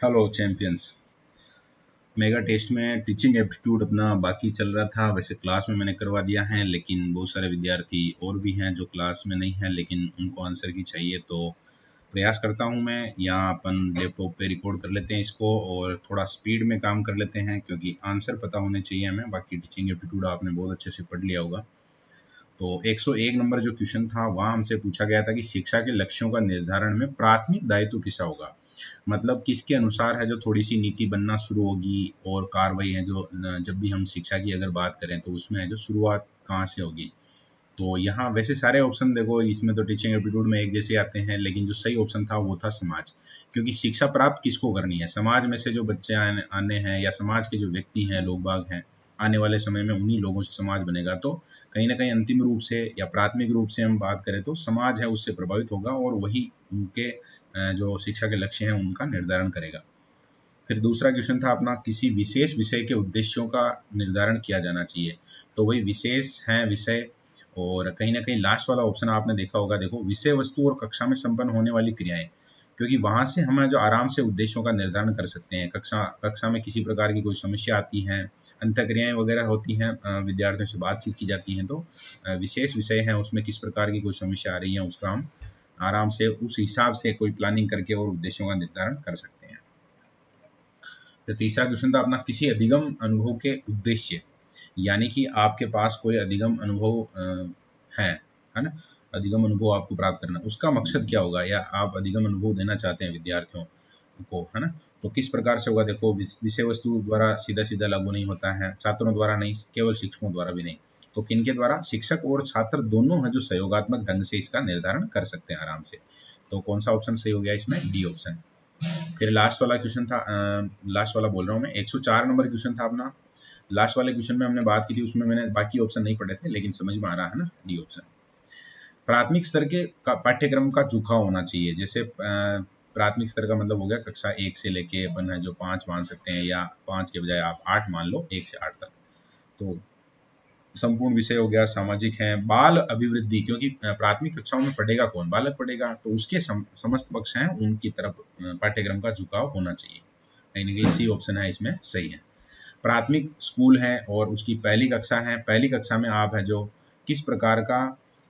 Hello champions. Mega test में teaching aptitude अपना बाकी चल रहा था। वैसे क्लास में मैंने करवा दिया है, लेकिन बहुत सारे विद्यार्थी और भी हैं जो क्लास में नहीं हैं, लेकिन उनको आंसर की चाहिए। तो प्रयास करता हूं मैं, यहाँ अपन लैपटॉप पे रिकॉर्ड कर लेते हैं इसको और थोड़ा स्पीड में काम कर लेते हैं, क्योंकि आंसर पता होने चाहिए हमें। बाकी टीचिंग एप्टीट्यूड आपने बहुत अच्छे से पढ़ लिया होगा। तो 101 नंबर जो क्वेश्चन था, वहाँ हमसे पूछा गया था कि शिक्षा के लक्ष्यों का निर्धारण में प्राथमिक दायित्व किसका होगा। मतलब किसके अनुसार है जो थोड़ी सी नीति बनना शुरू होगी और कार्रवाई है जो जब भी हम शिक्षा की अगर बात करें तो उसमें है जो शुरुआत कहाँ से होगी। तो यहाँ वैसे सारे ऑप्शन देखो, इसमें तो टीचिंग एप्टीट्यूड में एक जैसे आते हैं, लेकिन जो सही ऑप्शन था वो था समाज। क्योंकि शिक्षा प्राप्त किसको करनी है, समाज में से जो बच्चे आने आने हैं या समाज के जो व्यक्ति हैं, लोग बाग हैं, आने वाले समय में उन्हीं लोगों से समाज बनेगा। तो कहीं ना कहीं अंतिम रूप से या प्राथमिक रूप से हम बात करें तो समाज है उससे प्रभावित होगा और वही उनके जो शिक्षा के लक्ष्य हैं उनका निर्धारण करेगा। फिर दूसरा क्वेश्चन था अपना, किसी विशेष विषय के उद्देश्यों का निर्धारण किया जाना चाहिए। तो वही विशेष है विषय। और कहीं ना कहीं लास्ट वाला ऑप्शन आपने देखा होगा, देखो विषय वस्तु और कक्षा में संपन्न होने वाली क्रियाएं, क्योंकि वहां से हम जो आराम से उद्देश्यों का निर्धारण कर सकते हैं। कक्षा में किसी प्रकार की कोई समस्या आती है, अंतःक्रियाएं वगैरह होती हैं, विद्यार्थियों से बातचीत की जाती है, तो विशेष विषय है उसमें किस प्रकार की कोई समस्या आ रही है उसका हम आराम से उस हिसाब से कोई प्लानिंग करके और उद्देश्यों का निर्धारण कर सकते हैं। तो तीसरा क्वेश्चन था अपना, किसी अधिगम अनुभव के उद्देश्य, यानी कि आपके पास कोई अधिगम अनुभव है ना, अधिगम अनुभव आपको प्राप्त करना, उसका मकसद क्या होगा, या आप अधिगम अनुभव देना चाहते हैं विद्यार्थियों को, है ना। तो किस प्रकार से होगा, देखो विषय वस्तु द्वारा सीधा सीधा लागू नहीं होता है, छात्रों द्वारा नहीं, केवल शिक्षकों द्वारा भी नहीं। तो किनके द्वारा, शिक्षक और छात्र दोनों है जो सहयोगात्मक ढंग से इसका निर्धारण कर सकते हैं आराम से। तो कौन सा ऑप्शन सही हो गया इसमें, डी ऑप्शन। फिर लास्ट वाला क्वेश्चन था, लास्ट वाला बोल रहा हूँ मैं, 104 नंबर क्वेश्चन था अपना। लास्ट वाले क्वेश्चन में हमने बात की थी, उसमें मैंने बाकी ऑप्शन नहीं पढ़े थे, लेकिन समझ में आ रहा है ना, डी ऑप्शन। प्राथमिक स्तर के पाठ्यक्रम का झुकाव होना चाहिए। जैसे प्राथमिक स्तर का मतलब हो गया कक्षा 1 से लेके अपन है जो 5 मान सकते हैं, या 5 के बजाय आप 8 मान लो, 1 से 8 तक। तो संपूर्ण विषय हो गया, सामाजिक है, बाल अभिवृद्धि, क्योंकि प्राथमिक कक्षाओं में पढ़ेगा कौन, बालक पढ़ेगा, तो उसके समस्त पक्ष हैं उनकी तरफ पाठ्यक्रम का झुकाव होना चाहिए। कहीं ना कहीं सी ऑप्शन है इसमें सही है। प्राथमिक स्कूल है और उसकी पहली कक्षा है, पहली कक्षा में आप है जो किस प्रकार का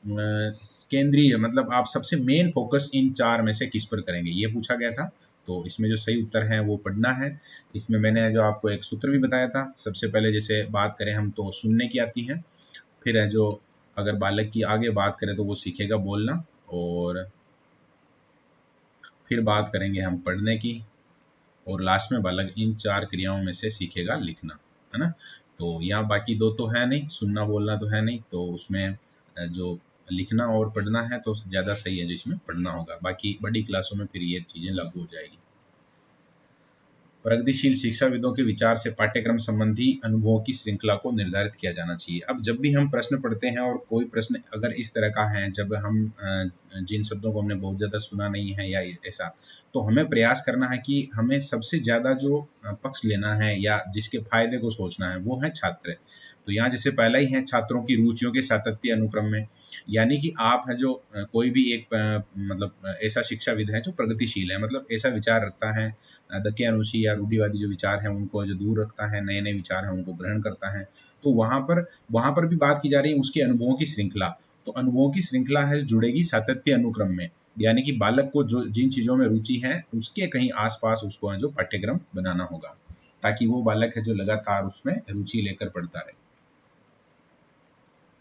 केंद्रीय, मतलब आप सबसे मेन फोकस इन चार में से किस पर करेंगे, ये पूछा गया था। तो इसमें जो सही उत्तर है वो पढ़ना है। इसमें मैंने जो आपको एक सूत्र भी बताया था, सबसे पहले जैसे बात करें हम तो सुनने की आती है, फिर है जो अगर बालक की आगे बात करें तो वो सीखेगा बोलना, और फिर बात करेंगे हम पढ़ने की, और लास्ट में बालक इन चार क्रियाओं में से सीखेगा लिखना, है ना। तो यहाँ बाकी दो तो है नहीं, सुनना बोलना तो है नहीं, तो उसमें जो लिखना और पढ़ना है तो ज़्यादा सही है, जिसमें पढ़ना होगा। बाकी बड़ी क्लासों में फिर ये चीज़ें लागू हो जाएगी। प्रगतिशील शिक्षाविदों के विचार से पाठ्यक्रम संबंधी अनुभवों की श्रृंखला को निर्धारित किया जाना चाहिए। अब जब भी हम प्रश्न पढ़ते हैं और कोई प्रश्न अगर इस तरह का है, जब हम जिन शब्दों को हमने बहुत ज़्यादा सुना नहीं है या ऐसा, तो हमें प्रयास करना है कि हमें सबसे ज़्यादा जो पक्ष लेना है या जिसके फायदे को सोचना है वो है छात्र। तो यहाँ जैसे पहला ही है, छात्रों की रुचियों के सातत्य अनुक्रम में, यानी कि आप है जो कोई भी एक मतलब ऐसा शिक्षाविद है जो प्रगतिशील है, मतलब ऐसा विचार रखता है, दकियानुसी या रूढ़िवादी जो विचार हैं उनको जो दूर रखता है, नए नए विचार हैं उनको ग्रहण करता है। तो वहाँ पर भी बात की जा रही है उसके अनुभवों की श्रृंखला। तो अनुभवों की श्रृंखला है जुड़ेगी सातत्य अनुक्रम में, यानी कि बालक को जो जिन चीज़ों में रुचि है उसके कहीं आसपास उसको है जो पाठ्यक्रम बनाना होगा, ताकि वो बालक है जो लगातार उसमें रुचि लेकर पढ़ता रहे।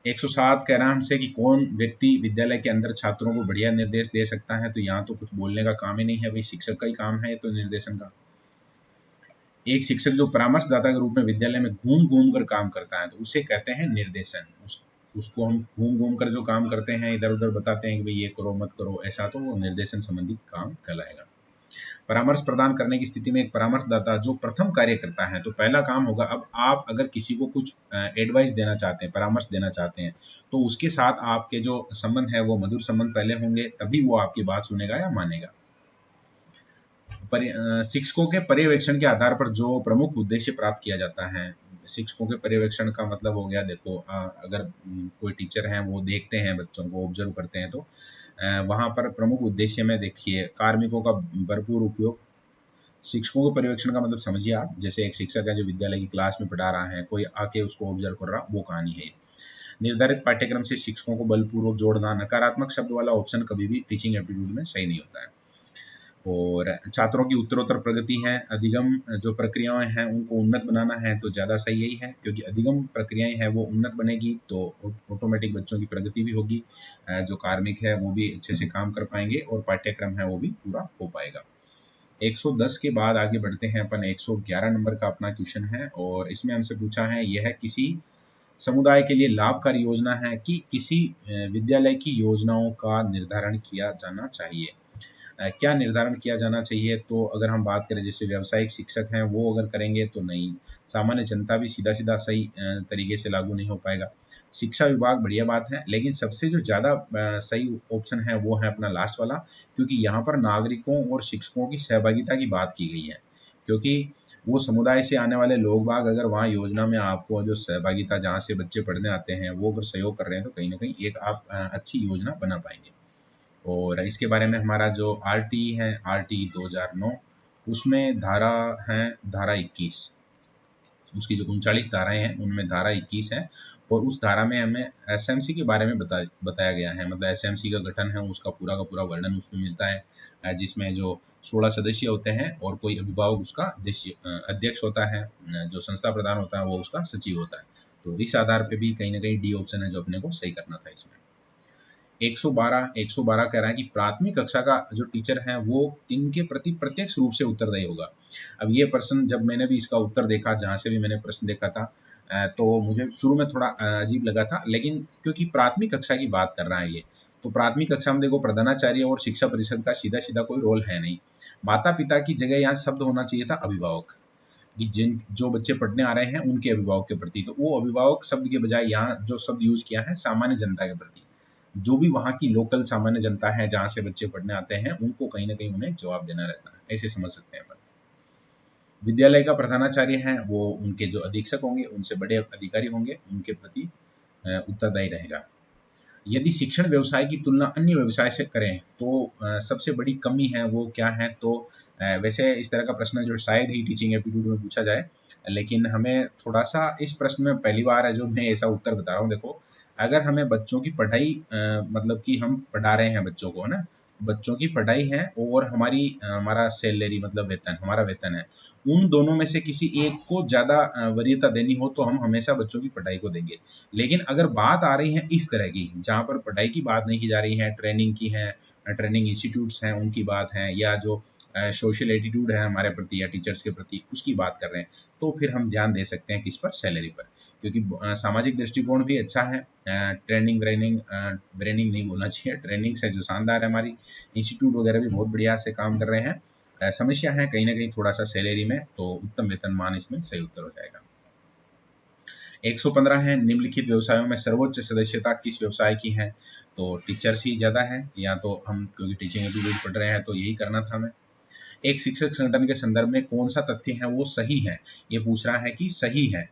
107 कह रहा है हमसे कि कौन व्यक्ति विद्यालय के अंदर छात्रों को बढ़िया निर्देश दे सकता है। तो यहाँ तो कुछ बोलने का काम ही नहीं है भाई, शिक्षक का ही काम है तो निर्देशन का। एक शिक्षक जो परामर्शदाता के रूप में विद्यालय में घूम घूम कर काम करता है तो उसे कहते हैं निर्देशन। उसको हम घूम घूम कर जो काम करते हैं, इधर उधर बताते हैं कि भाई ये करो मत करो ऐसा, तो वो निर्देशन संबंधी काम कहलाएगा। परामर्श प्रदान करने की स्थिति में एक परामर्शदाता जो प्रथम कार्य करता है, तो पहला काम होगा, अब आप अगर किसी को कुछ एडवाइस देना चाहते हैं, परामर्श देना चाहते हैं, तो उसके साथ आपके जो संबंध है वो मधुर संबंध पहले होंगे, तभी वो आपकी बात सुनेगा या मानेगा। शिक्षकों के पर्यवेक्षण के आधार पर जो प्रमुख उद्देश्य प्राप्त किया जाता है, शिक्षकों के पर्यवेक्षण का मतलब हो गया, देखो अगर कोई टीचर हैं वो देखते हैं बच्चों को, ऑब्जर्व करते हैं, तो वहाँ पर प्रमुख उद्देश्य में देखिए कार्मिकों का भरपूर उपयोग, शिक्षकों के पर्यवेक्षण का मतलब समझिए आप, जैसे एक शिक्षक है जो विद्यालय की क्लास में पढ़ा रहा है, कोई आके उसको ऑब्जर्व कर रहा, वो कहानी है। निर्धारित पाठ्यक्रम से शिक्षकों को बलपूर्वक जोड़ना, नकारात्मक शब्द वाला ऑप्शन कभी भी टीचिंग एप्टीट्यूड में सही नहीं होता है। और छात्रों की उत्तरोत्तर प्रगति है, अधिगम जो प्रक्रियाएं हैं उनको उन्नत बनाना है, तो ज़्यादा सही यही है, क्योंकि अधिगम प्रक्रियाएं हैं वो उन्नत बनेगी तो ऑटोमेटिक बच्चों की प्रगति भी होगी, जो कार्मिक है वो भी अच्छे से काम कर पाएंगे और पाठ्यक्रम है वो भी पूरा हो पाएगा। 110 के बाद आगे बढ़ते हैं अपन, 111 नंबर का अपना क्वेश्चन है और इसमें हमसे पूछा है, यह किसी समुदाय के लिए लाभकारी योजना है कि किसी विद्यालय की योजनाओं का निर्धारण किया जाना चाहिए। क्या निर्धारण किया जाना चाहिए, तो अगर हम बात करें जैसे व्यावसायिक शिक्षक हैं वो अगर करेंगे तो नहीं, सामान्य जनता भी सीधा सीधा सही तरीके से लागू नहीं हो पाएगा। शिक्षा विभाग बढ़िया बात है, लेकिन सबसे जो ज़्यादा सही ऑप्शन है वो है अपना लास्ट वाला, क्योंकि यहाँ पर नागरिकों और शिक्षकों की सहभागिता की बात की गई है, क्योंकि वो समुदाय से आने वाले लोग बाग अगर वहाँ योजना में आपको जो सहभागिता जहाँ से बच्चे पढ़ने आते हैं वो अगर सहयोग कर रहे हैं तो कहीं ना कहीं एक आप अच्छी योजना बना पाएंगे। और इसके बारे में हमारा जो आरटी है, आरटी 2009, उसमें धारा है धारा 21, उसकी जो 39 धाराएं हैं उनमें धारा 21 है और उस धारा में हमें एसएमसी के बारे में बताया गया है, मतलब एसएमसी का गठन है उसका पूरा का पूरा वर्णन उसमें मिलता है, जिसमें जो 16 सदस्य होते हैं और कोई अभिभावक उसका अध्यक्ष होता है, जो संस्था प्रधान होता है वो उसका सचिव होता है। तो इस आधार पे भी कहीं ना कहीं डी ऑप्शन है जो अपने को सही करना था इसमें। 112 कह रहा है कि प्राथमिक कक्षा का जो टीचर है वो इनके प्रति प्रत्यक्ष रूप से उत्तरदायी होगा। अब ये प्रश्न जब मैंने भी इसका उत्तर देखा, जहाँ से भी मैंने प्रश्न देखा था, तो मुझे शुरू में थोड़ा अजीब लगा था, लेकिन क्योंकि प्राथमिक कक्षा की बात कर रहा है ये, तो प्राथमिक कक्षा में देखो प्रधानाचार्य और शिक्षा परिषद का सीधा सीधा कोई रोल है नहीं। माता पिता की जगह यहाँ शब्द होना चाहिए था अभिभावक, कि जिन जो बच्चे पढ़ने आ रहे हैं उनके अभिभावक के प्रति, तो वो अभिभावक शब्द के बजाय यहाँ जो शब्द यूज किया है सामान्य जनता के प्रति, जो भी वहाँ की लोकल सामान्य जनता है जहाँ से बच्चे पढ़ने आते हैं उनको कहीं ना कहीं उन्हें जवाब देना रहता है, ऐसे समझ सकते हैं अपन। विद्यालय का प्रधानाचार्य है वो उनके जो अधीक्षक होंगे उनसे बड़े अधिकारी होंगे, उनके प्रति उत्तरदायी रहेगा। यदि शिक्षण व्यवसाय की तुलना अन्य व्यवसाय से करें तो सबसे बड़ी कमी है वो क्या है, तो वैसे इस तरह का प्रश्न जो शायद ही टीचिंग एप्टीट्यूड में पूछा जाए, लेकिन हमें थोड़ा सा इस प्रश्न में पहली बार है जो मैं ऐसा उत्तर बता रहा हूँ। देखो, अगर हमें बच्चों की पढ़ाई मतलब कि हम पढ़ा रहे हैं बच्चों को, है ना, बच्चों की पढ़ाई है और हमारा सैलरी मतलब वेतन, हमारा वेतन है, उन दोनों में से किसी एक को ज़्यादा वरीयता देनी हो तो हम हमेशा बच्चों की पढ़ाई को देंगे। लेकिन अगर बात आ रही है इस तरह की जहाँ पर पढ़ाई की बात नहीं की जा रही है, ट्रेनिंग की है, ट्रेनिंग इंस्टीट्यूट्स हैं उनकी बात है, या जो सोशल एटीट्यूड है हमारे प्रति या टीचर्स के प्रति उसकी बात कर रहे हैं, तो फिर हम ध्यान दे सकते हैं किस पर, सैलरी पर, क्योंकि सामाजिक दृष्टिकोण भी अच्छा है। ट्रेनिंग ब्रेनिंग ब्रेनिंग नहीं बोलना चाहिए, ट्रेनिंग से जो शानदार है, हमारी इंस्टीट्यूट वगैरह भी बहुत बढ़िया से काम कर रहे हैं। समस्या है कहीं ना कहीं थोड़ा सा सैलरी में, तो उत्तम वेतनमान इसमें सही उत्तर हो जाएगा। 115 है, निम्नलिखित व्यवसायों में सर्वोच्च सदस्यता किस व्यवसाय की है, तो टीचर्स ही ज़्यादा है, या तो हम क्योंकि टीचिंग एप्टीट्यूड पढ़ रहे हैं तो यही करना था हमें। एक शिक्षक संगठन के संदर्भ में कौन सा तथ्य है वो सही है, ये पूछ रहा है कि सही है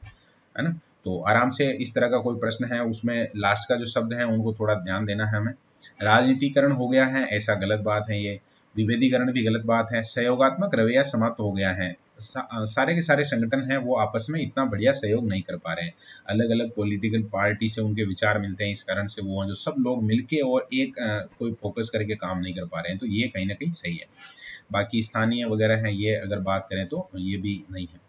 ना, तो आराम से इस तरह का कोई प्रश्न है उसमें लास्ट का जो शब्द है उनको थोड़ा ध्यान देना है हमें। राजनीतिकरण हो गया है, ऐसा गलत बात है ये। विभेदीकरण भी गलत बात है। सहयोगात्मक रवैया समाप्त हो गया है। सारे के सारे संगठन हैं वो आपस में इतना बढ़िया सहयोग नहीं कर पा रहे हैं, अलग अलग पॉलिटिकल पार्टी से उनके विचार मिलते हैं, इस कारण से वो जो सब लोग मिलके और एक कोई फोकस करके काम नहीं कर पा रहे हैं, तो ये कहीं ना कहीं सही है। बाकी स्थानीय वगैरह हैं ये अगर बात करें तो ये भी नहीं है।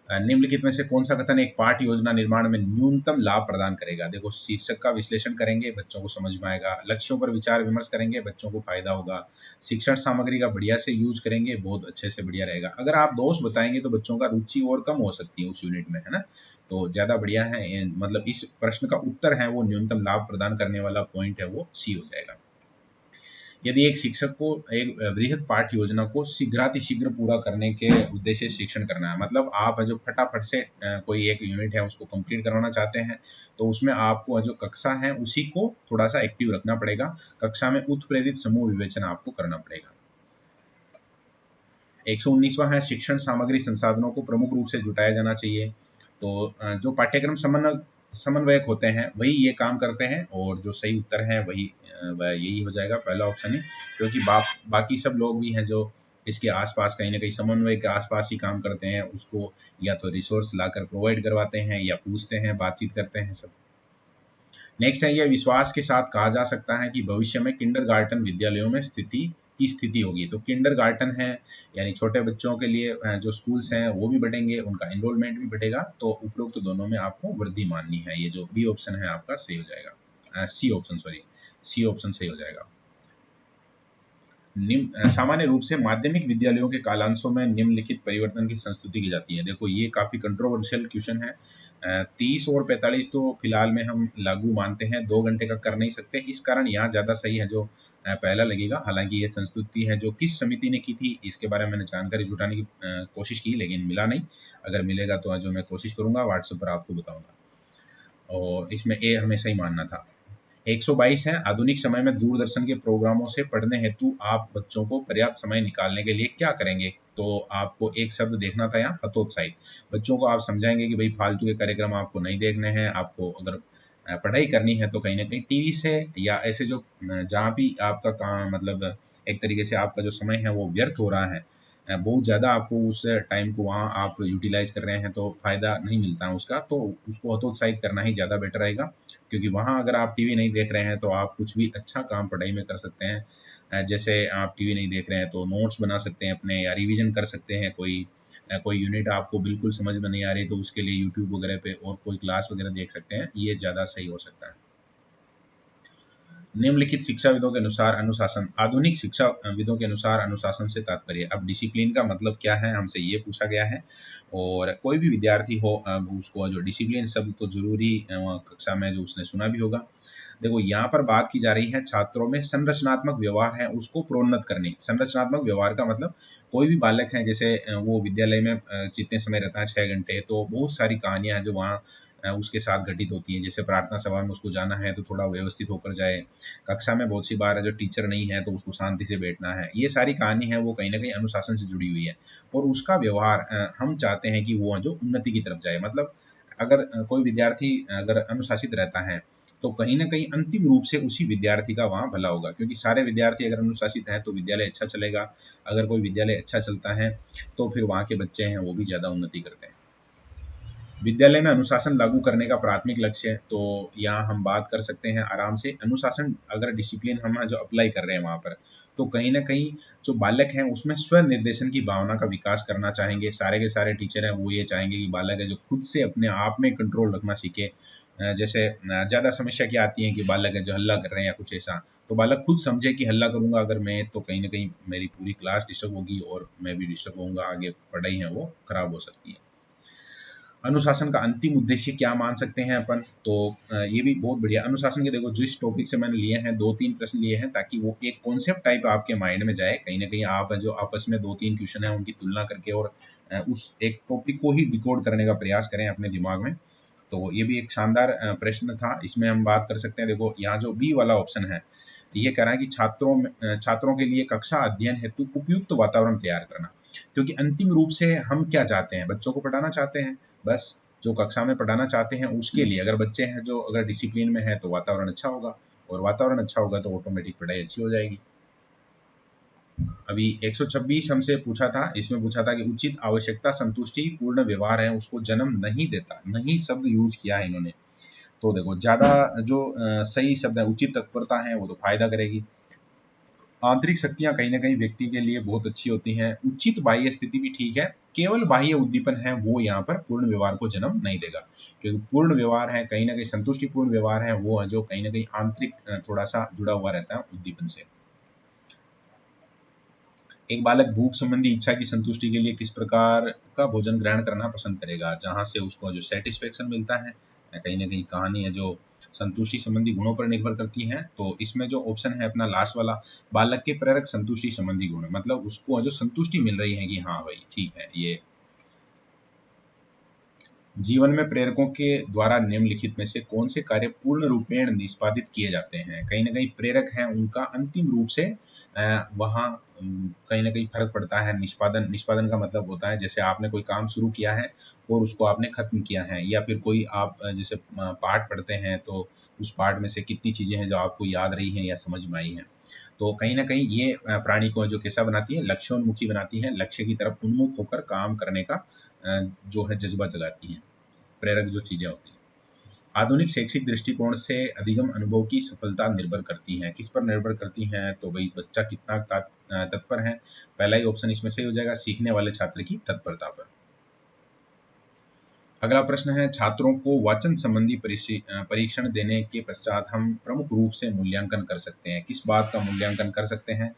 निम्नलिखित में से कौन सा कथन एक पाठ योजना निर्माण में न्यूनतम लाभ प्रदान करेगा, देखो शीर्षक का विश्लेषण करेंगे बच्चों को समझ में आएगा, लक्ष्यों पर विचार विमर्श करेंगे बच्चों को फायदा होगा, शिक्षण सामग्री का बढ़िया से यूज करेंगे बहुत अच्छे से बढ़िया रहेगा। अगर आप दोष बताएंगे तो बच्चों का रुचि और कम हो सकती है उस यूनिट में, है ना, तो ज़्यादा बढ़िया है, मतलब इस प्रश्न का उत्तर है वो न्यूनतम लाभ प्रदान करने वाला पॉइंट है वो सी हो जाएगा। यदि एक शिक्षक को एक वृहद पाठ योजना को शीघ्रातिशीघ्र पूरा करने के उद्देश्य से शिक्षण करना है, मतलब आप जो फटाफट से कोई एक यूनिट है उसको कंप्लीट करवाना चाहते हैं, तो उसमें आपको जो कक्षा है उसी को थोड़ा सा एक्टिव रखना पड़ेगा, कक्षा में उत्प्रेरित समूह विवेचन आपको करना पड़ेगा। 119वां है, शिक्षण सामग्री संसाधनों को प्रमुख रूप से जुटाया जाना चाहिए, तो जो पाठ्यक्रम समन्वयक होते हैं वही ये काम करते हैं, और जो सही उत्तर है वही यही हो जाएगा, पहला ऑप्शन ही, क्योंकि बाकी सब लोग भी हैं जो इसके आसपास कहीं ना कहीं समन्वय के आसपास ही काम करते हैं, उसको या तो रिसोर्स लाकर प्रोवाइड करवाते हैं या पूछते हैं, बातचीत करते हैं सब। नेक्स्ट है, यह विश्वास के साथ कहा जा सकता है कि भविष्य में किंडरगार्टन विद्यालयों में स्थिति होगी। तो किंडरगार्टन है यानी छोटे बच्चों के लिए जो स्कूल्स हैं वो भी बढ़ेंगे, उनका एनरोलमेंट भी बढ़ेगा। तो उपरोक्त तो दोनों में आपको वृद्धि माननी है। ये जो बी ऑप्शन है आपका सही हो जाएगा, सी ऑप्शन सही हो जाएगा। सामान्य रूप से माध्यमिक विद्यालयों के कालांशों में निम्नलिखित परिवर्तन की संस्तुति की जाती है। देखो ये काफी कंट्रोवर्शियल क्वेश्चन है। 30 और 45 तो फिलहाल में हम लागू मानते हैं, 2 घंटे का कर नहीं सकते, इस कारण यहाँ ज्यादा सही है जो पहला लगेगा। हालांकि ये संस्तुति है जो किस समिति ने की थी इसके बारे में मैंने जानकारी जुटाने की कोशिश की लेकिन मिला नहीं। अगर मिलेगा तो जो मैं कोशिश करूंगा व्हाट्सएप पर आपको बताऊंगा। और इसमें ए हमें सही मानना था। 122 है, आधुनिक समय में दूरदर्शन के प्रोग्रामों से पढ़ने हेतु आप बच्चों को पर्याप्त समय निकालने के लिए क्या करेंगे? तो आपको एक शब्द देखना था यहाँ, हतोत्साहित। बच्चों को आप समझाएंगे कि भाई फालतू के कार्यक्रम आपको नहीं देखने हैं, आपको अगर पढ़ाई करनी है तो कहीं ना कहीं टीवी से या ऐसे जो जहाँ भी आपका काम मतलब एक तरीके से आपका जो समय है वो व्यर्थ हो रहा है, बहुत ज़्यादा आपको उस टाइम को वहाँ आप यूटिलाइज कर रहे हैं तो फ़ायदा नहीं मिलता है उसका, तो उसको हतोत्साहित करना ही ज़्यादा बेटर रहेगा। क्योंकि वहाँ अगर आप टीवी नहीं देख रहे हैं तो आप कुछ भी अच्छा काम पढ़ाई में कर सकते हैं। जैसे आप टीवी नहीं देख रहे हैं तो नोट्स बना सकते हैं अपने या रिवीजन कर सकते हैं। कोई यूनिट आपको बिल्कुल समझ में नहीं आ रही तो उसके लिए यूट्यूब वगैरह पे और कोई क्लास वगैरह देख सकते हैं, ये ज़्यादा सही हो सकता है। निम्नलिखित शिक्षाविदों के अनुसार अनुशासन, आधुनिक शिक्षाविदों के अनुसार अनुशासन से तात्पर्य, अब डिसिप्लिन का मतलब क्या है हमसे ये पूछा गया है। और कोई भी विद्यार्थी हो अब उसको जो डिसिप्लिन शब्द तो जरूरी कक्षा में जो उसने सुना भी होगा। देखो यहाँ पर बात की जा रही है छात्रों में संरचनात्मक व्यवहार है उसको प्रोन्नत करने। संरचनात्मक व्यवहार का मतलब कोई भी बालक है जैसे वो विद्यालय में जितने समय रहता है 6 घंटे, तो बहुत सारी कहानियां हैं जो वहाँ उसके साथ घटित होती हैं। जैसे प्रार्थना सभा में उसको जाना है तो थोड़ा व्यवस्थित होकर जाए, कक्षा में बहुत सी बार है जो टीचर नहीं है तो उसको शांति से बैठना है, ये सारी कहानी है वो कहीं ना कहीं अनुशासन से जुड़ी हुई है। और उसका व्यवहार हम चाहते हैं कि वो जो उन्नति की तरफ जाए। मतलब अगर कोई विद्यार्थी अगर अनुशासित रहता है तो कहीं ना कहीं अंतिम रूप से उसी विद्यार्थी का वहाँ भला होगा, क्योंकि सारे विद्यार्थी अगर अनुशासित हैं तो विद्यालय अच्छा चलेगा। अगर कोई विद्यालय अच्छा चलता है तो फिर वहाँ के बच्चे हैं वो भी ज़्यादा उन्नति करते हैं। विद्यालय में अनुशासन लागू करने का प्राथमिक लक्ष्य, तो यहाँ हम बात कर सकते हैं आराम से। अनुशासन अगर डिसिप्लिन हम जो अप्लाई कर रहे हैं वहाँ पर, तो कहीं ना कहीं जो बालक हैं उसमें स्व निर्देशन की भावना का विकास करना चाहेंगे। सारे के सारे टीचर हैं वो ये चाहेंगे कि बालक है जो खुद से अपने आप में कंट्रोल रखना सीखे। जैसे ज़्यादा समस्या क्या आती है कि बालक है जो हल्ला कर रहे हैं या कुछ ऐसा, तो बालक खुद समझे कि हल्ला करूंगा अगर मैं तो कहीं ना कहीं मेरी पूरी क्लास डिस्टर्ब होगी और मैं भी डिस्टर्ब होऊंगा, आगे पढ़ाई है वो खराब हो सकती है। अनुशासन का अंतिम उद्देश्य क्या मान सकते हैं अपन, तो ये भी बहुत बढ़िया। अनुशासन के देखो जिस टॉपिक से मैंने लिए हैं 2-3 प्रश्न लिए हैं ताकि वो एक कॉन्सेप्ट टाइप आपके माइंड में जाए। कहीं ना कहीं आप जो आपस में 2-3 क्वेश्चन है उनकी तुलना करके और उस एक टॉपिक को ही डिकोड करने का प्रयास करें अपने दिमाग में। तो ये भी एक शानदार प्रश्न था। इसमें हम बात कर सकते हैं, देखो यहाँ जो बी वाला ऑप्शन है ये कह रहा है कि छात्रों के लिए कक्षा अध्ययन हेतु उपयुक्त वातावरण तैयार करना। क्योंकि अंतिम रूप से हम क्या चाहते हैं, बच्चों को पढ़ाना चाहते हैं, बस जो कक्षा में पढ़ाना चाहते हैं उसके लिए अगर बच्चे हैं जो अगर डिसिप्लिन में है तो वातावरण अच्छा होगा, और वातावरण अच्छा होगा तो ऑटोमेटिक पढ़ाई अच्छी हो जाएगी। अभी 126 हमसे पूछा था, इसमें पूछा था कि उचित आवश्यकता संतुष्टि पूर्ण व्यवहार है उसको जन्म नहीं देता, नहीं शब्द यूज किया है इन्होंने। तो देखो ज्यादा जो सही शब्द है उचित तत्परता है वो तो फायदा करेगी। आंतरिक शक्तियां कहीं ना कहीं व्यक्ति के लिए बहुत अच्छी होती हैं। उचित बाह्य स्थिति भी ठीक है, केवल बाह्य उद्दीपन है वो यहाँ पर पूर्ण व्यवहार को जन्म नहीं देगा। क्योंकि पूर्ण व्यवहार है कहीं ना कहीं संतुष्टिपूर्ण व्यवहार है वो है जो कहीं ना कहीं आंतरिक थोड़ा सा जुड़ा हुआ रहता है उद्दीपन से। एक बालक भूख संबंधी इच्छा की संतुष्टि के लिए किस प्रकार का भोजन ग्रहण करना पसंद करेगा, जहां से उसको जो सेटिस्फेक्शन मिलता है। कहीं ना कहीं कहानी है जो संतुष्टि संबंधी गुणों पर निर्भर करती है। तो इसमें जो ऑप्शन है अपना लास्ट वाला, बालक के प्रेरक संतुष्टि संबंधी गुण, मतलब उसको जो संतुष्टि मिल रही है कि हाँ भाई ठीक है। ये जीवन में प्रेरकों के द्वारा निम्नलिखित में से कौन से कार्य पूर्ण रूपेण निष्पादित किए जाते हैं। कहीं ना कहीं प्रेरक हैं उनका अंतिम रूप से वहाँ कहीं ना कहीं फर्क पड़ता है। निष्पादन निष्पादन का मतलब होता है जैसे आपने कोई काम शुरू किया है और उसको आपने खत्म किया है, या फिर कोई आप जैसे पाठ पढ़ते हैं तो उस पाठ में से कितनी चीजें हैं जो आपको याद रही हैं या समझ में आई हैं। तो कहीं ना कहीं ये प्राणी को जो कैसा बनाती है, लक्ष्योन्मुखी बनाती है, लक्ष्य की तरफ उन्मुख होकर काम करने का जो है जज्बा जगाती है, प्रेरक जो चीजें होती हैं। आधुनिक शैक्षिक दृष्टिकोण से अधिगम अनुभव की सफलता निर्भर करती है, किस पर निर्भर करती है, तो भाई बच्चा कितना तत्पर है, पहला ही ऑप्शन इसमें सही हो जाएगा, सीखने वाले छात्र की तत्परता पर। अगला प्रश्न है, छात्रों को वाचन संबंधी परीक्षण देने के पश्चात हम प्रमुख रूप से मूल्यांकन कर सकते हैं, किस बात का मूल्यांकन कर सकते हैं,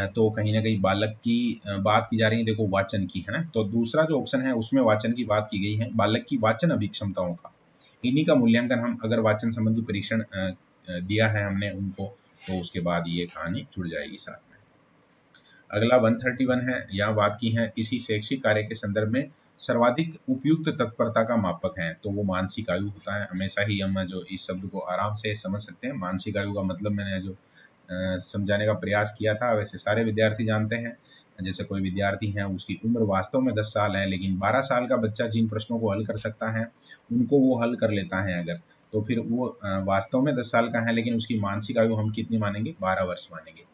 तो कहीं ना कहीं बालक की बात की जा रही है, देखो वाचन की, है ना। तो दूसरा जो ऑप्शन है उसमें वाचन की बात की गई है, बालक की वाचन अभिक्षमताओं का, इन्हीं का मूल्यांकन हम अगर वाचन संबंधी परीक्षण दिया है हमने उनको, तो उसके बाद ये कहानी जुड़ जाएगी साथ में। अगला 131 है, यहाँ बात की है, किसी शैक्षिक कार्य के संदर्भ में सर्वाधिक उपयुक्त तत्परता का मापक है, तो वो मानसिक आयु होता है। हमेशा ही हम जो इस शब्द को आराम से समझ सकते हैं, मानसिक आयु का मतलब मैंने जो समझाने का प्रयास किया था वैसे सारे विद्यार्थी जानते हैं। जैसे कोई विद्यार्थी है उसकी उम्र वास्तव में 10 साल है, लेकिन 12 साल का बच्चा जिन प्रश्नों को हल कर सकता है उनको वो हल कर लेता है अगर, तो फिर वो वास्तव में 10 साल का है, लेकिन उसकी मानसिक आयु हम कितनी मानेंगे, 12 वर्ष मानेंगे।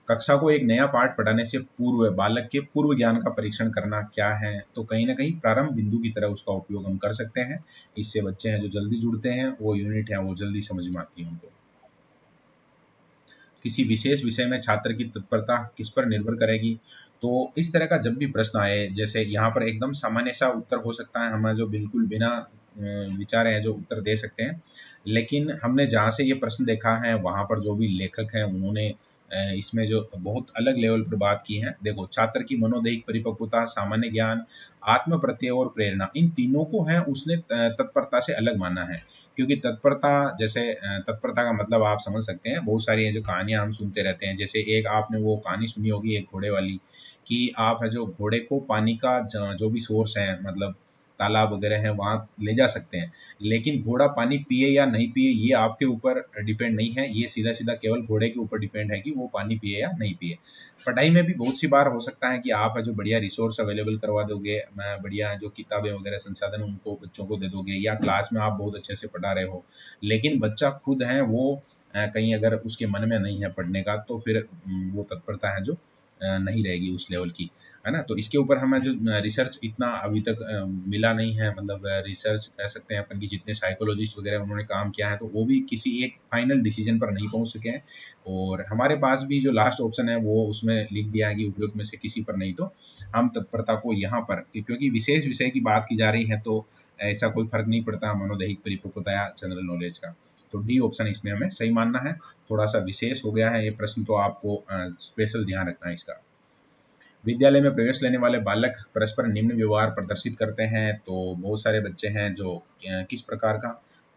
कक्षा को एक नया पाठ पढ़ाने से पूर्व बालक के पूर्व ज्ञान का परीक्षण करना क्या है, तो कहीं ना कहीं प्रारंभ बिंदु की तरह उसका उपयोग हम कर सकते हैं। इससे बच्चे हैं जो जल्दी जुड़ते हैं, वो यूनिट है वो जल्दी समझ में आती है उनको। किसी विशेष विषय में छात्र की तत्परता किस पर निर्भर करेगी, तो इस तरह का जब भी प्रश्न आए, जैसे यहाँ पर एकदम सामान्य सा उत्तर हो सकता है, हम जो बिल्कुल बिना विचारे हैं जो उत्तर दे सकते हैं, लेकिन हमने जहाँ से ये प्रश्न देखा है वहाँ पर जो भी लेखक हैं उन्होंने इसमें जो बहुत अलग लेवल पर बात की है। देखो, छात्र की मनोदैहिक परिपक्वता, सामान्य ज्ञान, आत्म प्रत्यय और प्रेरणा, इन तीनों को है उसने तत्परता से अलग माना है। क्योंकि तत्परता, जैसे तत्परता का मतलब आप समझ सकते हैं, बहुत सारी है जो कहानियां हम सुनते रहते हैं। जैसे एक आपने वो कहानी सुनी होगी एक घोड़े वाली, कि आप है जो घोड़े को पानी का जो भी सोर्स है, मतलब तालाब वगैरह है वहाँ ले जा सकते हैं, लेकिन घोड़ा पानी पिए या नहीं पिए ये आपके ऊपर डिपेंड नहीं है, ये सीधा सीधा केवल घोड़े के ऊपर डिपेंड है कि वो पानी पिए या नहीं पिए। पढ़ाई में भी बहुत सी बार हो सकता है कि आप है जो बढ़िया रिसोर्स अवेलेबल करवा दोगे, बढ़िया जो किताबें वगैरह संसाधन उनको बच्चों को दे दोगे, या क्लास में आप बहुत अच्छे से पढ़ा रहे हो, लेकिन बच्चा खुद है वो कहीं अगर उसके मन में नहीं है पढ़ने का, तो फिर वो तत्परता है जो नहीं रहेगी उस लेवल की, है ना। तो इसके ऊपर हमें जो रिसर्च इतना अभी तक मिला नहीं है, मतलब रिसर्च कह सकते हैं अपन की, जितने साइकोलॉजिस्ट वगैरह उन्होंने काम किया है तो वो भी किसी एक फाइनल डिसीजन पर नहीं पहुंच सके हैं। और हमारे पास भी जो लास्ट ऑप्शन है वो उसमें लिख दिया है कि उपयुक्त में से किसी पर नहीं, तो हम तत्परता को यहाँ पर, क्योंकि विशेष विषय की बात की जा रही है तो ऐसा कोई फर्क नहीं पड़ता मनोदैहिक परिपक्वता या जनरल नॉलेज का, तो डी ऑप्शन इसमें हमें सही मानना है। थोड़ा सा विशेष हो गया है ये प्रश्न, तो आपको स्पेशल ध्यान रखना है इसका। विद्यालय में प्रवेश लेने वाले बालक परस्पर निम्न व्यवहार प्रदर्शित करते हैं, तो बहुत सारे बच्चे हैं जो किस प्रकार का,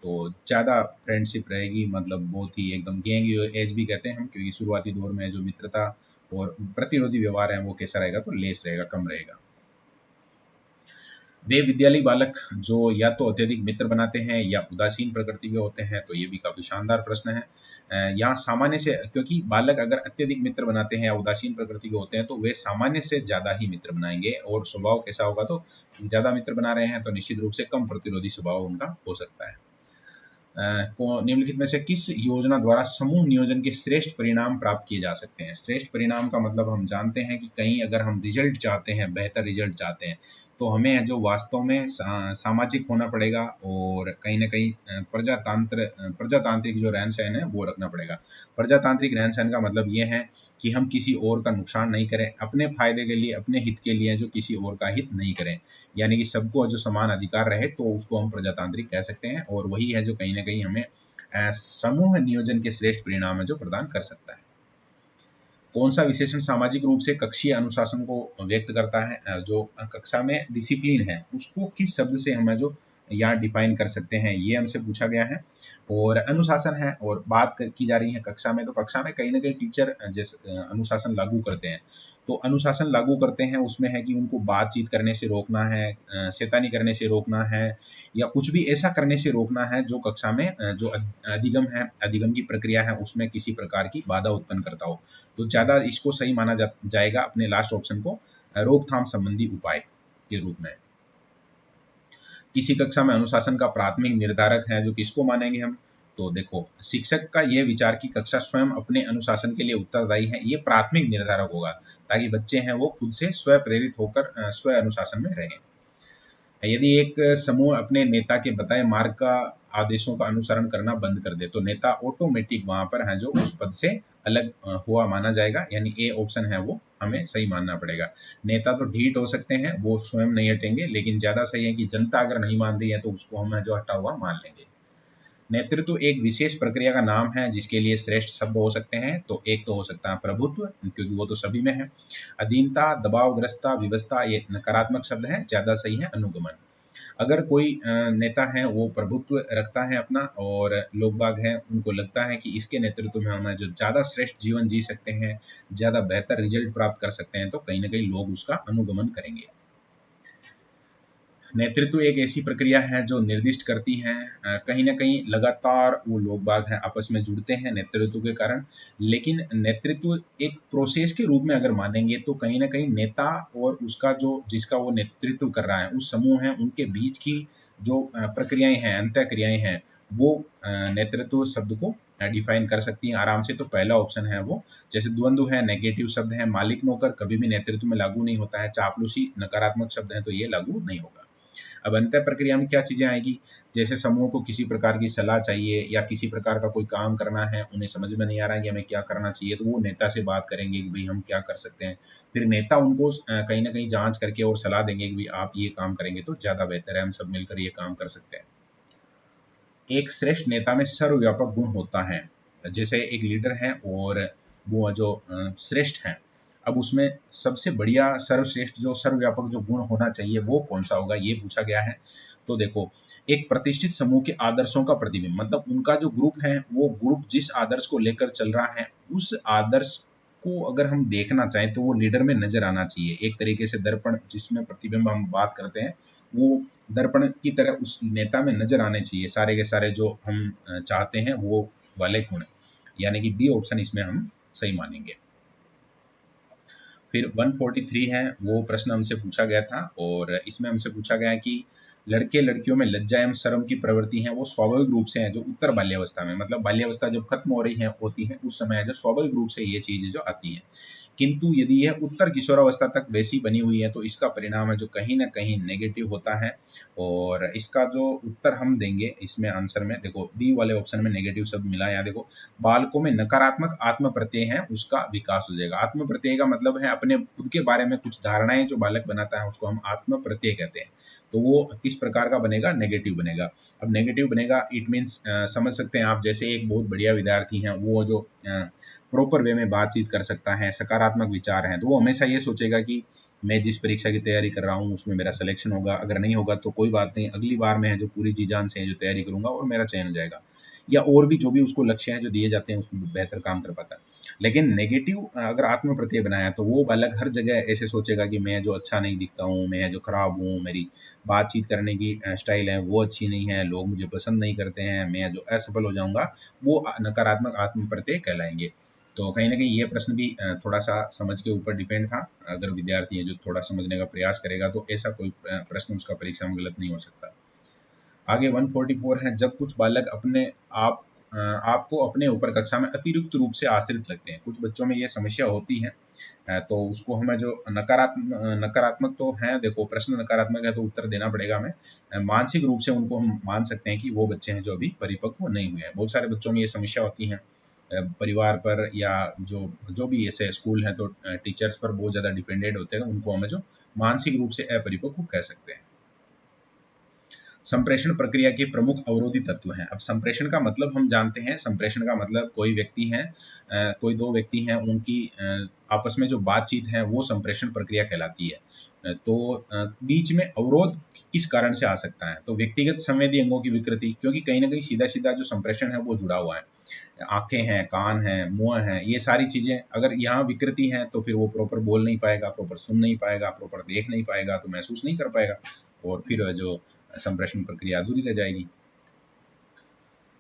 तो ज़्यादा फ्रेंडशिप रहेगी, मतलब बहुत ही एकदम गैंग एज भी कहते हैं हम, क्योंकि शुरुआती दौर में जो मित्रता और प्रतिरोधी व्यवहार है वो कैसा रहेगा, तो लेस रहेगा, कम रहेगा। वे विद्यालयी बालक जो या तो अत्यधिक मित्र बनाते हैं या उदासीन प्रकृति के होते हैं, तो ये भी काफी शानदार प्रश्न है। यहाँ सामान्य से, क्योंकि बालक अगर अत्यधिक मित्र बनाते हैं या उदासीन प्रकृति के होते हैं तो वे सामान्य से ज्यादा ही मित्र बनाएंगे, और स्वभाव कैसा होगा, तो ज्यादा मित्र बना रहे हैं तो निश्चित रूप से कम प्रतिरोधी स्वभाव उनका हो सकता है। को निम्नलिखित में से किस योजना द्वारा समूह नियोजन के श्रेष्ठ परिणाम प्राप्त किए जा सकते हैं। श्रेष्ठ परिणाम का मतलब हम जानते हैं कि कहीं अगर हम रिजल्ट चाहते हैं, बेहतर रिजल्ट चाहते हैं, तो हमें जो वास्तव में सामाजिक होना पड़ेगा, और कहीं ना कहीं प्रजातांत्रिक जो रहन सहन है वो रखना पड़ेगा। प्रजातांत्रिक रहन सहन का मतलब ये है कि हम किसी और का नुकसान नहीं करें, अपने फायदे के लिए, अपने हित के लिए, जो किसी और का हित नहीं करें, यानी कि सबको जो समान अधिकार रहे, तो उसको हम प्रजातांत्रिक कह सकते हैं। और वही है जो कहीं ना कहीं हमें समूह नियोजन के श्रेष्ठ परिणाम है जो प्रदान कर सकता है। कौन सा विशेषण सामाजिक रूप से कक्षीय अनुशासन को व्यक्त करता है, जो कक्षा में डिसिप्लिन है उसको किस शब्द से हम जो यहाँ डिफाइन कर सकते हैं, ये हमसे पूछा गया है। और अनुशासन है, और बात की जा रही है कक्षा में, तो कक्षा में कहीं ना कहीं टीचर जैसे अनुशासन लागू करते हैं, तो अनुशासन लागू करते हैं उसमें है कि उनको बातचीत करने से रोकना है, शैतानी करने से रोकना है, या कुछ भी ऐसा करने से रोकना है जो कक्षा में जो अधिगम है, अधिगम की प्रक्रिया है उसमें किसी प्रकार की बाधा उत्पन्न करता हो, तो ज़्यादा इसको सही माना जाएगा अपने लास्ट ऑप्शन को, रोकथाम संबंधी उपाय के रूप में। किसी कक्षा में अनुशासन का प्राथमिक निर्धारक है जो किसको मानेंगे हम, तो देखो, शिक्षक का ये विचार कि कक्षा स्वयं अपने अनुशासन के लिए उत्तरदायी है, ये प्राथमिक निर्धारक होगा, ताकि बच्चे हैं वो खुद से स्व प्रेरित होकर स्व अनुशासन में रहें। यदि एक समूह अपने नेता के बताए मार्ग का आदेशों का अनुसरण करना बंद कर दे, तो नेता ऑटोमेटिक वहां पर है जो उस पद से अलग हुआ माना जाएगा, यानी ए ऑप्शन है वो हमें सही मानना पड़ेगा। नेता तो ढीठ हो सकते हैं, वो स्वयं नहीं हटेंगे, लेकिन ज्यादा सही है कि जनता अगर नहीं मान रही है तो उसको हम है जो हटा हुआ मान लेंगे। नेतृत्व एक विशेष प्रक्रिया का नाम है जिसके लिए श्रेष्ठ शब्द हो सकते हैं। तो एक तो हो सकता है प्रभुत्व, क्योंकि वो तो सभी में है। अधीनता, दबावग्रस्तता, विवशता, ये नकारात्मक शब्द हैं, ज्यादा सही है अनुगमन। अगर कोई नेता है वो प्रभुत्व रखता है अपना, और लोग बाग हैं उनको लगता है कि इसके नेतृत्व में हम जो ज़्यादा श्रेष्ठ जीवन जी सकते हैं, ज़्यादा बेहतर रिजल्ट प्राप्त कर सकते हैं, तो कहीं ना कहीं लोग उसका अनुगमन करेंगे। नेतृत्व एक ऐसी प्रक्रिया है जो निर्दिष्ट करती है, कहीं ना कहीं लगातार वो लोग बाग हैं आपस में जुड़ते हैं नेतृत्व के कारण। लेकिन नेतृत्व एक प्रोसेस के रूप में अगर मानेंगे तो कहीं ना कहीं नेता और उसका जो जिसका वो नेतृत्व कर रहा है उस समूह है उनके बीच की जो प्रक्रियाएं हैं, अंतः क्रियाएं हैं, वो नेतृत्व शब्द को डिफाइन कर सकती हैं आराम से। तो पहला ऑप्शन है वो, जैसे द्वंद्व है, नेगेटिव शब्द है, मालिक नौकर कभी भी नेतृत्व में लागू नहीं होता है, चापलूसी नकारात्मक शब्द है तो ये लागू नहीं होगा। अब अंतः प्रक्रिया में क्या चीजें आएगी, जैसे समूह को किसी प्रकार की सलाह चाहिए या किसी प्रकार का कोई काम करना है, उन्हें समझ में नहीं आ रहा है कि हमें क्या करना चाहिए, तो वो नेता से बात करेंगे कि भाई हम क्या कर सकते हैं। फिर नेता उनको कहीं ना कहीं जांच करके और सलाह देंगे कि भाई आप ये काम करेंगे तो ज्यादा बेहतर है, हम सब मिलकर ये काम कर सकते हैं। एक श्रेष्ठ नेता में सर्वव्यापक गुण होता है। जैसे एक लीडर है और वो जो श्रेष्ठ है, अब उसमें सबसे बढ़िया सर्वश्रेष्ठ जो सर्वव्यापक जो गुण होना चाहिए वो कौन सा होगा, ये पूछा गया है। तो देखो, एक प्रतिष्ठित समूह के आदर्शों का प्रतिबिंब, मतलब उनका जो ग्रुप है वो ग्रुप जिस आदर्श को लेकर चल रहा है उस आदर्श को अगर हम देखना चाहें तो वो लीडर में नजर आना चाहिए। एक तरीके से दर्पण जिसमें प्रतिबिंब हम बात करते हैं, वो दर्पण की तरह उस नेता में नजर आने चाहिए सारे के सारे जो हम चाहते हैं वो वाले गुण, यानी कि डी ऑप्शन इसमें हम सही मानेंगे। फिर 143 है, वो प्रश्न हमसे पूछा गया था और इसमें हमसे पूछा गया है कि लड़के लड़कियों में लज्जा एवं शर्म की प्रवृत्ति है वो स्वाभाविक रूप से है जो उत्तर बाल्यावस्था में, मतलब बाल्यावस्था जब खत्म हो रही है होती है उस समय है जो स्वाभाविक रूप से ये चीजें जो आती है। किंतु यदि यह उत्तर किशोरावस्था तक वैसी बनी हुई है तो इसका परिणाम है जो कहीं ना कहीं नेगेटिव होता है। और इसका जो उत्तर हम देंगे इसमें आंसर में, देखो डी वाले ऑप्शन में नेगेटिव शब्द मिला है। यहाँ देखो, बालकों में नकारात्मक आत्म प्रत्यय है उसका विकास हो जाएगा। आत्म प्रत्यय का मतलब है अपने खुद के बारे में कुछ धारणाएं जो बालक बनाता है उसको हम आत्म प्रत्यय कहते हैं। तो वो किस प्रकार का बनेगा, नेगेटिव बनेगा। अब नेगेटिव बनेगा इट मीन्स समझ सकते हैं आप, जैसे एक बहुत बढ़िया विद्यार्थी है वो जो प्रॉपर वे में बातचीत कर सकता है, सकारात्मक विचार हैं, तो वो हमेशा ये सोचेगा कि मैं जिस परीक्षा की तैयारी कर रहा हूँ उसमें मेरा सिलेक्शन होगा, अगर नहीं होगा तो कोई बात नहीं, अगली बार मैं जो पूरी जी जान से जो तैयारी करूंगा और मेरा चयन हो जाएगा। या और भी जो भी उसको लक्ष्य हैं जो दिए जाते हैं उसमें बेहतर काम कर पाता है। लेकिन नेगेटिव अगर आत्म प्रत्यय बनाया तो वो बालक हर जगह ऐसे सोचेगा कि मैं जो अच्छा नहीं दिखता हूँ, मैं जो खराब हूँ, मेरी बातचीत करने की स्टाइल है वो अच्छी नहीं है, लोग मुझे पसंद नहीं करते हैं, मैं जो असफल हो जाऊंगा, वो नकारात्मक आत्म प्रत्यय कहलाएंगे। तो कहीं ना कहीं ये प्रश्न भी थोड़ा सा समझ के ऊपर डिपेंड था। अगर विद्यार्थी है जो थोड़ा समझने का प्रयास करेगा तो ऐसा कोई प्रश्न उसका परीक्षा में गलत नहीं हो सकता। आगे 144 है, जब कुछ बालक अपने आप आपको अपने ऊपर कक्षा में अतिरिक्त रूप से आश्रित लगते हैं। कुछ बच्चों में ये समस्या होती है, तो उसको हमें जो नकारात्मक तो है, देखो प्रश्न नकारात्मक है तो उत्तर देना पड़ेगा हमें। मानसिक रूप से उनको हम मान सकते हैं कि वो बच्चे हैं जो अभी परिपक्व नहीं हुए हैं। बहुत सारे बच्चों में ये समस्या होती है, परिवार पर या जो जो भी ऐसे स्कूल है तो टीचर्स पर बहुत ज़्यादा डिपेंडेंट होते हैं, उनको हमें जो मानसिक रूप से अपरिपक्व कह सकते हैं। संप्रेषण प्रक्रिया के प्रमुख अवरोधी तत्व हैं। अब संप्रेषण का मतलब हम जानते हैं, संप्रेषण का मतलब कोई व्यक्ति है, कोई दो व्यक्ति हैं, उनकी आपस में जो बातचीत है वो संप्रेषण प्रक्रिया कहलाती है। तो बीच में अवरोध किस कारण से आ सकता है, तो व्यक्तिगत संवेदी अंगों की विकृति, क्योंकि कहीं ना कहीं सीधा सीधा जो संप्रेषण है वो जुड़ा हुआ है, आंखें हैं, कान हैं, मुंह है, ये सारी चीजें अगर यहाँ विकृति है तो फिर वो प्रॉपर बोल नहीं पाएगा, प्रॉपर सुन नहीं पाएगा, प्रॉपर देख नहीं पाएगा, तो महसूस नहीं कर पाएगा और फिर जो संप्रेषण प्रक्रिया अधूरी रह जाएगी।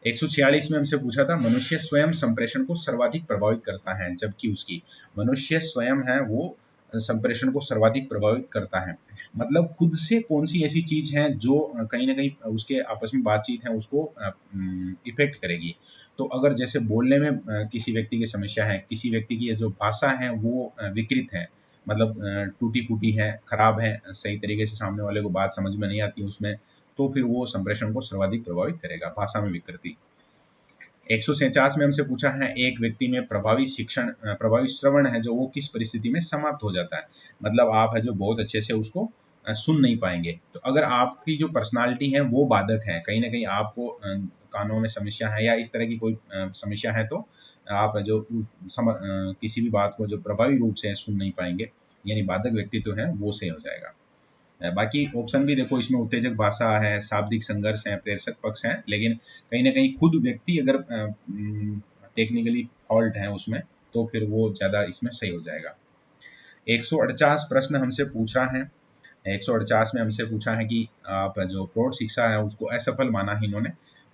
146 में हमसे पूछा था, मनुष्य स्वयं संप्रेषण को सर्वाधिक प्रभावित करता है, जबकि उसकी मनुष्य स्वयं है वो संप्रेषण को सर्वाधिक प्रभावित करता है। मतलब खुद से कौन सी ऐसी चीज है जो कहीं ना कहीं उसके आपस में बातचीत है उसको इफेक्ट करेगी। तो अगर जैसे बोलने में किसी व्यक्ति की समस्या है, किसी व्यक्ति की जो भाषा है वो विकृत है, मतलब टूटी फूटी है, खराब है, सही तरीके से सामने वाले को बात समझ में नहीं आती उसमें, तो फिर वो संप्रेषण को सर्वाधिक प्रभावित करेगा, भाषा में विकृति। 147 में हमसे पूछा है, एक व्यक्ति में प्रभावी श्रवण है जो वो किस परिस्थिति में समाप्त हो जाता है। मतलब आप है जो बहुत अच्छे से उसको सुन नहीं पाएंगे। तो अगर आपकी जो पर्सनालिटी है वो बाधक है, कहीं ना कहीं आपको कानों में समस्या है या इस तरह की कोई समस्या है, तो आप जो किसी भी बात को जो प्रभावी रूप से सुन नहीं पाएंगे, यानी बाधक व्यक्तित्व है, वो सही हो जाएगा। बाकी ऑप्शन भी देखो, इसमें उत्तेजक भाषा है, शाब्दिक संघर्ष है, प्रेरक पक्ष है, लेकिन कहीं ना कहीं खुद व्यक्ति अगर टेक्निकली फॉल्ट है उसमें, तो फिर वो ज़्यादा इसमें सही हो जाएगा। 148 प्रश्न हमसे पूछ रहा है। 148 में हमसे पूछा है कि आप जो प्रौढ़ शिक्षा है उसको असफल माना है इन्होंने,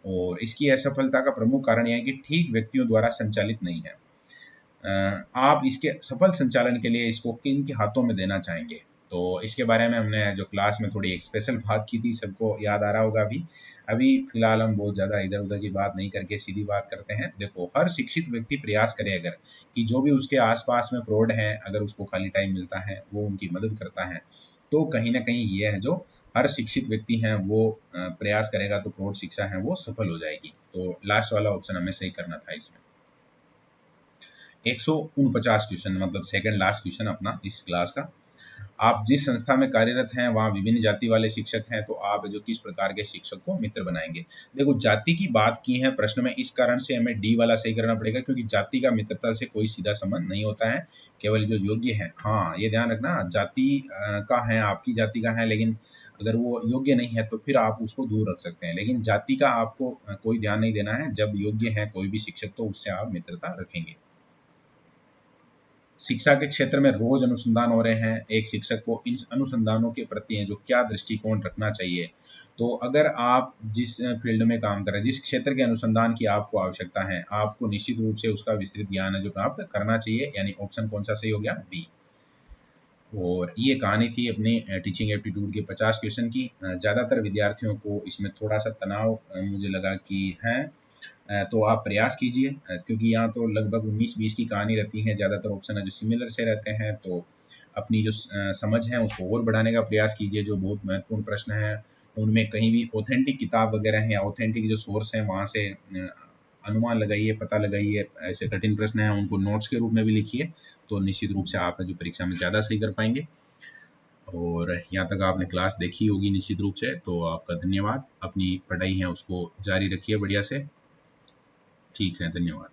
और इसकी असफलता का प्रमुख कारण यह है कि ठीक व्यक्तियों द्वारा संचालित नहीं है। आप इसके सफल संचालन के लिए इसको किन के हाथों में देना चाहेंगे? तो इसके बारे में हमने जो क्लास में थोड़ी एक स्पेशल बात की थी, सबको याद आ रहा होगा। अभी अभी फिलहाल हम बहुत ज़्यादा इधर उधर की बात नहीं करके सीधी बात करते हैं। देखो, हर शिक्षित व्यक्ति प्रयास करे अगर कि जो भी उसके आसपास में प्रौढ़ हैं, अगर उसको खाली टाइम मिलता है वो उनकी मदद करता है, तो कहीं ना कहीं ये है जो हर शिक्षित व्यक्ति हैं वो प्रयास करेगा तो प्रौढ़ शिक्षा है वो सफल हो जाएगी। तो लास्ट वाला ऑप्शन हमें सही करना था इसमें। 149 क्वेश्चन, मतलब सेकंड लास्ट क्वेश्चन अपना इस क्लास का। आप जिस संस्था में कार्यरत हैं वहाँ विभिन्न जाति वाले शिक्षक हैं, तो आप जो किस प्रकार के शिक्षक को मित्र बनाएंगे। देखो, जाति की बात की है प्रश्न में, इस कारण से हमें डी वाला सही करना पड़ेगा, क्योंकि जाति का मित्रता से कोई सीधा संबंध नहीं होता है, केवल जो योग्य है। हाँ, ये ध्यान रखना, जाति का है, आपकी जाति का है, लेकिन अगर वो योग्य नहीं है तो फिर आप उसको दूर रख सकते हैं, लेकिन जाति का आपको कोई ध्यान नहीं देना है। जब योग्य है कोई भी शिक्षक तो उससे आप मित्रता रखेंगे। शिक्षा के क्षेत्र में रोज अनुसंधान हो रहे हैं, एक शिक्षक को इन अनुसंधानों के प्रति है जो क्या दृष्टिकोण रखना चाहिए। तो अगर आप जिस फील्ड में काम कर रहे हैं, जिस क्षेत्र के अनुसंधान की आपको आवश्यकता है, आपको निश्चित रूप से उसका विस्तृत ज्ञान है जो प्राप्त करना चाहिए, यानी ऑप्शन कौन सा सही हो गया? बी। और ये कहानी थी अपनी टीचिंग एप्टीट्यूड के 50 क्वेश्चन की। ज़्यादातर विद्यार्थियों को इसमें थोड़ा सा तनाव मुझे लगा कि है, तो आप प्रयास कीजिए, क्योंकि यहाँ तो लगभग 19-20 की कहानी रहती है, ज़्यादातर ऑप्शन है जो सिमिलर से रहते हैं। तो अपनी जो समझ है उसको और बढ़ाने का प्रयास कीजिए। जो बहुत महत्वपूर्ण प्रश्न है उनमें कहीं भी ऑथेंटिक किताब वगैरह है या ऑथेंटिक जो सोर्स है वहाँ से अनुमान लगाइए, पता लगाइए। ऐसे कठिन प्रश्न हैं उनको नोट्स के रूप में भी लिखिए, तो निश्चित रूप से आप जो परीक्षा में ज़्यादा सही कर पाएंगे। और यहाँ तक आपने क्लास देखी होगी निश्चित रूप से, तो आपका धन्यवाद। अपनी पढ़ाई है उसको जारी रखिए बढ़िया से। ठीक है, धन्यवाद।